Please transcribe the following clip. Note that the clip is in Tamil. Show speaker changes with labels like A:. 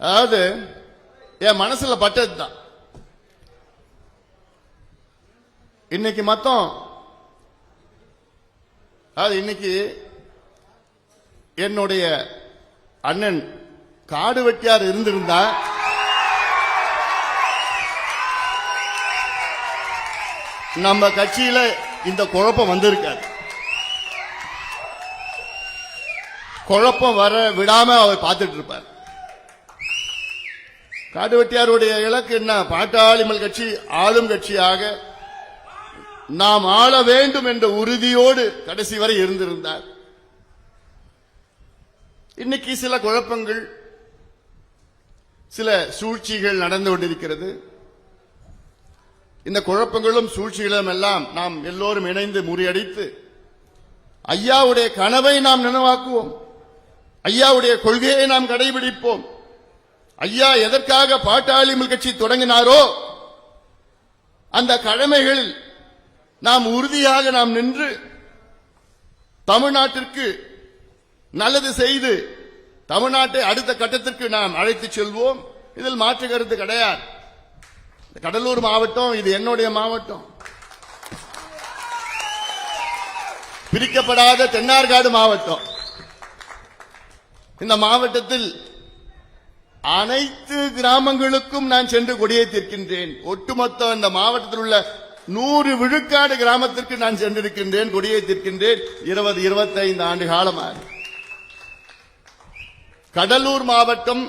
A: அதாவது என் மனசுல பட்டதுதான். இன்னைக்கு மொத்தம் இன்னைக்கு என்னுடைய அண்ணன் காடு வெட்டியார் இருந்திருந்தா நம்ம கட்சியில இந்த குழப்பம் வந்திருக்காது. குழப்பம் வர விடாம அவர் பார்த்துட்டு இருப்பார். காடு வெட்டியாருடைய இலக்கு என்ன? பாட்டாளி மக்கள் கட்சி ஆளும் கட்சியாக நாம் ஆள வேண்டும் என்ற உறுதியோடு கடைசி வரை இருந்திருந்தார். இன்னைக்கு சில குழப்பங்கள், சில சூழ்ச்சிகள் நடந்து கொண்டிருக்கிறது. இந்த குழப்பங்களும் சூழ்ச்சிகளும் எல்லாம் நாம் எல்லோரும் இணைந்து முறியடித்து ஐயாவுடைய கனவை நாம் நினைவாக்குவோம். ஐயாவுடைய கொள்கையை நாம் கடைபிடிப்போம். ஐயா எதற்காக பாட்டாளி மக்கள் கட்சி தொடங்கினாரோ அந்த கடமைகளில் நாம் உறுதியாக நாம் நின்று தமிழ்நாட்டிற்கு நல்லது செய்து தமிழ்நாட்டை அடுத்த கட்டத்திற்கு நாம் அழைத்து செல்வோம். இதில் மாற்று கருத்து கிடையாது. கடலூர் மாவட்டம் இது என்னுடைய மாவட்டம். பிரிக்கப்படாத தென்னார்காடு மாவட்டம். இந்த மாவட்டத்தில் அனைத்து கிராமங்களுக்கும் நான் சென்று கொடியேற்றிருக்கின்றேன். ஒட்டுமொத்த இந்த மாவட்டத்தில் உள்ள 100 விழுக்காடு கிராமத்திற்கு நான் சென்றிருக்கின்றேன், கொடியேற்றிருக்கின்றேன். 20-25 ஆண்டு காலமாக கடலூர் மாவட்டம்